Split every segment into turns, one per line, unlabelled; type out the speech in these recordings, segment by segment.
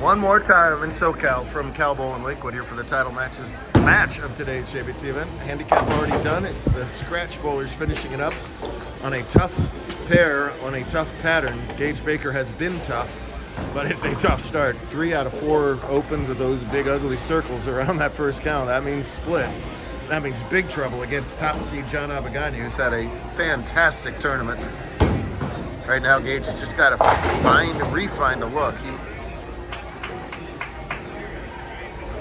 One more time in SoCal from Cal Bowl and Lakewood here for the title match of today's JBT event. Handicap already done. It's the scratch bowlers finishing it up on a tough pair, on a tough pattern. Gage Baker has been tough, but it's a tough start. 3 out of 4 opens with those big ugly circles around that first count. That means splits. That means big trouble against top seed John Abagani, who's had a fantastic tournament. Right now, Gage has just got to refine the look.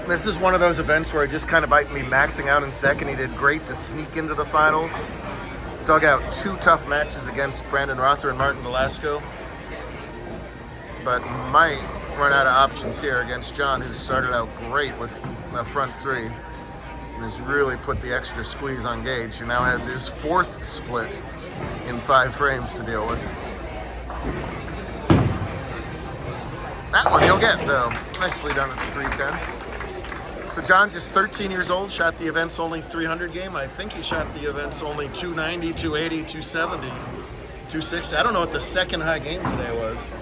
This is one of those events where it just kind of might be maxing out in second. He did great to sneak into the finals. Dug out 2 tough matches against Brandon Rother and Martin Velasco. But might run out of options here against John, who started out great with the front 3. And has really put the extra squeeze on Gage, who now has his 4th split in 5 frames to deal with. That one he'll get, though. Nicely done at the 310. So John, just 13 years old, shot the event's only 300 game. I think he shot the event's only 290, 280, 270, 260. I don't know what the second high game today was.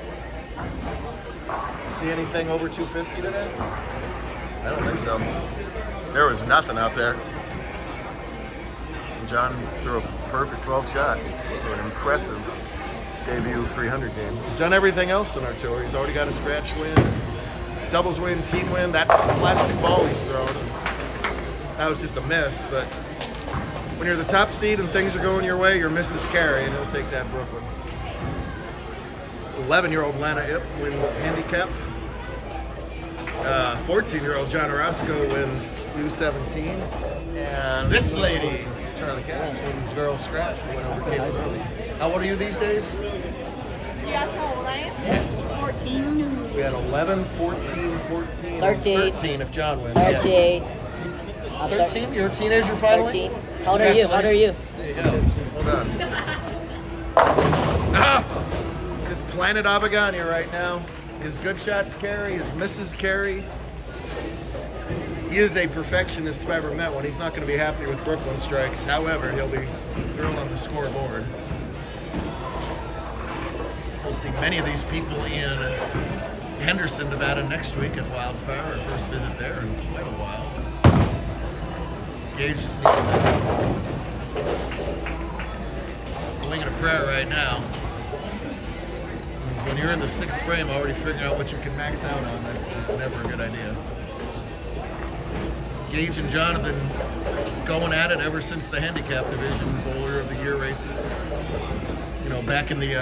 See anything over 250 today? I don't think so. There was nothing out there. And John threw a perfect 12th shot. An impressive debut 300 game. He's done everything else in our tour. He's already got a scratch win, doubles win, team win. That plastic ball he's thrown, that was just a miss. But when you're the top seed and things are going your way, your misses carry, and he'll take that Brooklyn. 11-year-old Lana Ip wins handicap. 14-year-old John Orozco wins U17. And this lady, Charlie Cash, wins girls scratch. Went over Caitlin early. How old are you these days?
You asked how old I am?
Yes.
14.
We had 11, 14, 14, 13 if John wins.
13.
13? You're a teenager finally?
13. How old are you? How old are you?
There you go. Hold on. Just Planet Abagani right now. His good shots carry, his misses carry. He is a perfectionist if I ever met one. He's not going to be happy with Brooklyn strikes. However, he'll be thrilled on the scoreboard. We'll see many of these people in Henderson, Nevada next week at Wildfire. Our first visit there in quite a while. Gage just needs a wing and a prayer right now. When you're in the 6th frame, already figuring out what you can max out on, that's never a good idea. Gage and John have been going at it ever since the handicap division bowler of the year races. You know, back in the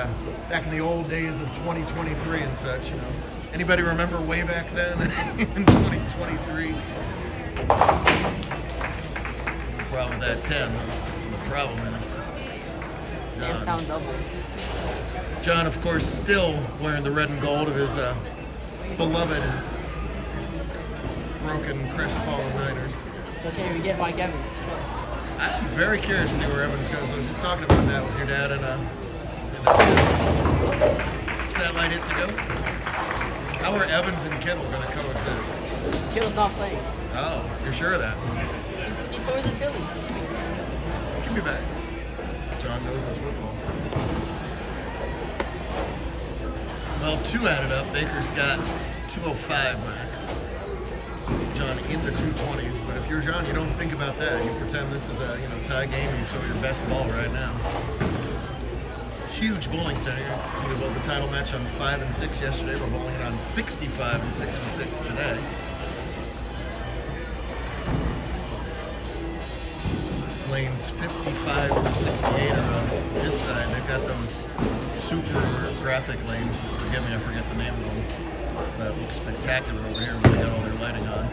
old days of 2023 and such. You know, anybody remember way back then in 2023? The problem with that 10. The problem is John, of course, still wearing the red and gold of his beloved broken crestfallen Niners.
So can we get Mike Evans?
I'm very curious to see where Evans goes. I was just talking about that with your dad in a satellite hit to go. How are Evans and Kittle going to coexist?
Kittle's not playing.
Oh, you're sure of that?
He tore his Achilles.
Give me back. John knows his football. Well, 2 added up. Baker's got 205 max. John in the 220s, but if you're John, you don't think about that. You pretend this is a tie game and you throw your best ball right now. Huge bowling center. See, we bowled the title match on 5 and 6 yesterday. We're bowling it on 65 and 66 today. Lanes 55 through 68 are on this side. They've got those super graphic lanes. Forgive me, I forget the name of them. That looks spectacular over here when they got all their lighting on.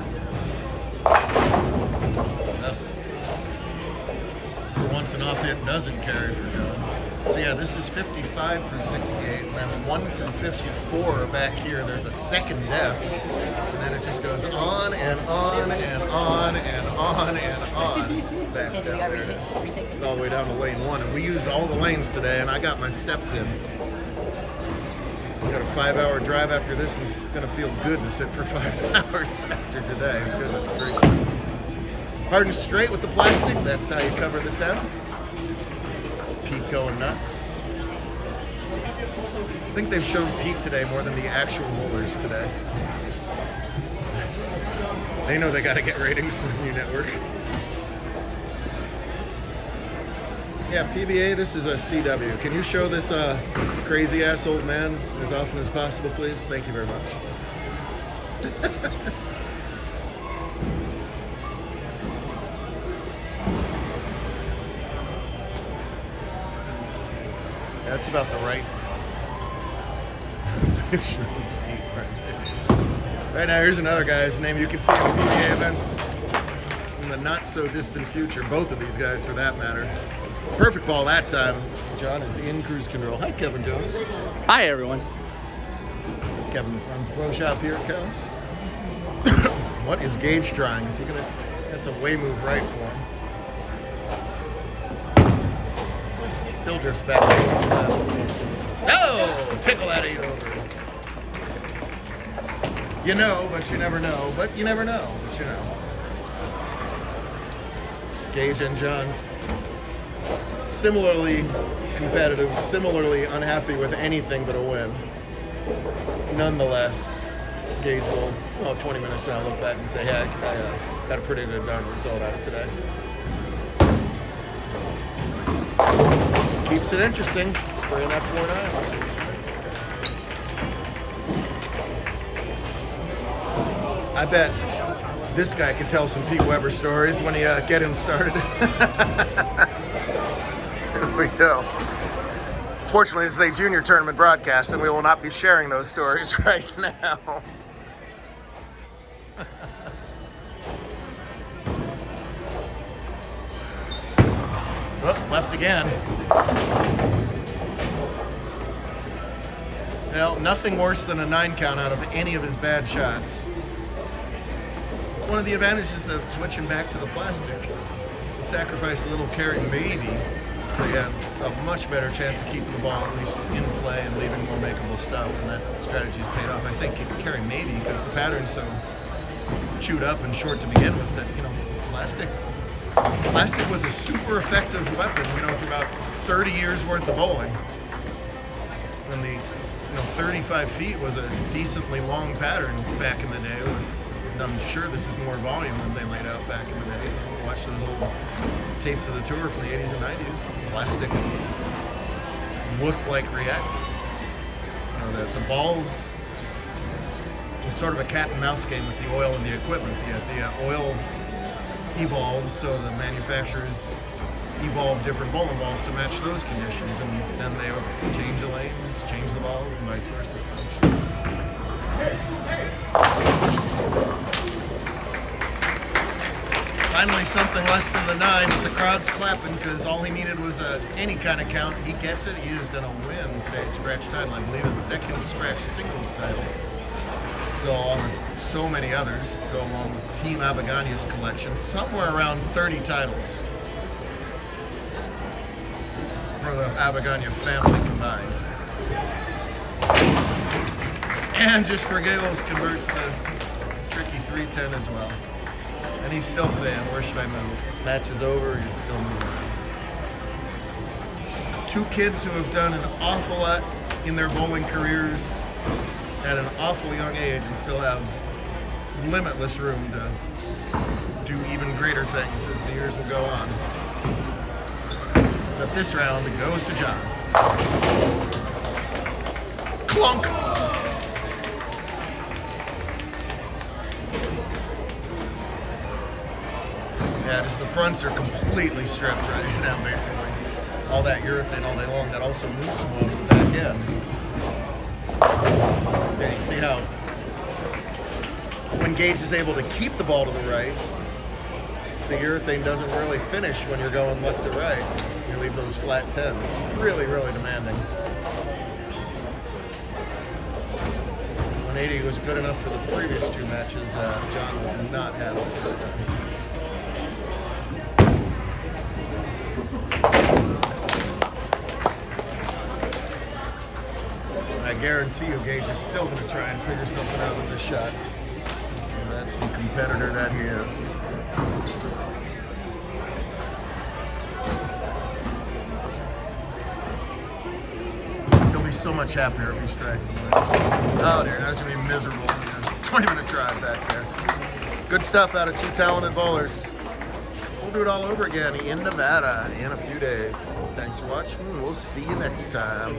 For once, an off hit doesn't carry for John. So yeah, this is 55 through 68, and then 1 through 54 back here. There's a second desk, and then it just goes on and on and on and on and on. Back down there, all the way down to lane 1, and we used all the lanes today, and I got my steps in. We got a 5-hour drive after this, and it's going to feel good to sit for 5 hours after today. Goodness gracious. Hard and straight with the plastic, that's how you cover the 10. Pete going nuts. I think they've shown Pete today more than the actual bowlers today. They know they got to get ratings on the new network. Yeah, PBA, this is a CW. Can you show this crazy ass old man as often as possible, please? Thank you very much. That's about the right. Right now, here's another guy's name you can see in the PBA events in the not so distant future. Both of these guys, for that matter. Perfect ball that time. John is in cruise control. Hi, Kevin Jones.
Hi, everyone.
Kevin runs Pro Shop here, Kevin. What is Gage trying? Is he gonna? That's a way move right for him. Still drifts back. No! Tickle that 8 over. You know, but you never know. But you never know. But you know. Gage and John, similarly competitive, similarly unhappy with anything but a win. Nonetheless, Gage will, 20 minutes from now, look back and say, hey, I got a pretty good darn result out of today. Keeps it interesting. Spraying that 4-9. I bet this guy could tell some Pete Weber stories when he get him started. Here we go. Fortunately, this is a junior tournament broadcast, and we will not be sharing those stories right now. Oh, left again. Well, nothing worse than a 9 count out of any of his bad shots. One of the advantages of switching back to the plastic. You sacrifice a little carry maybe, but you have a much better chance of keeping the ball at least in play and leaving more makeable stuff, and that strategy's paid off. I say carry maybe because the pattern's so chewed up and short to begin with that, plastic was a super effective weapon, for about 30 years worth of bowling. When the 35 feet was a decently long pattern back in the day with, I'm sure this is more volume than they laid out back in the day. Watch those old tapes of the tour from the 80s and 90s. Plastic looked like reactive. The balls, it's sort of a cat and mouse game with the oil and the equipment. The oil evolves, so the manufacturers evolve different bowling balls to match those conditions, and then they change the lanes, change the balls, and vice versa. So. Finally, something less than the 9, but the crowd's clapping because all he needed was any kind of count. He gets it. He is going to win today's scratch title. I believe his second scratch singles title. Go along with so many others. Go along with Team Abegania's collection. Somewhere around 30 titles for the Abegania family combined. And just for giggles, converts the tricky 310 as well. And he's still saying, where should I move? Match is over, he's still moving. 2 kids who have done an awful lot in their bowling careers at an awful young age and still have limitless room to do even greater things as the years will go on. But this round goes to John. Clunk! Yeah, just the fronts are completely stripped right now, basically. All that urethane all day long, that also moves some off the back end. Yeah, you see how when Gage is able to keep the ball to the right, the urethane doesn't really finish when you're going left to right. You leave those flat 10s. Really, really demanding. 180 was good enough for the previous 2 matches. John was not happy this time. I guarantee you Gage is still going to try and figure something out with this shot. And that's the competitor that he is. He'll be so much happier if he strikes him. Oh dear, that's gonna be miserable, man. 20-minute drive back there. Good stuff out of two talented bowlers. We'll do it all over again in Nevada in a few days. Thanks for watching. We'll see you next time.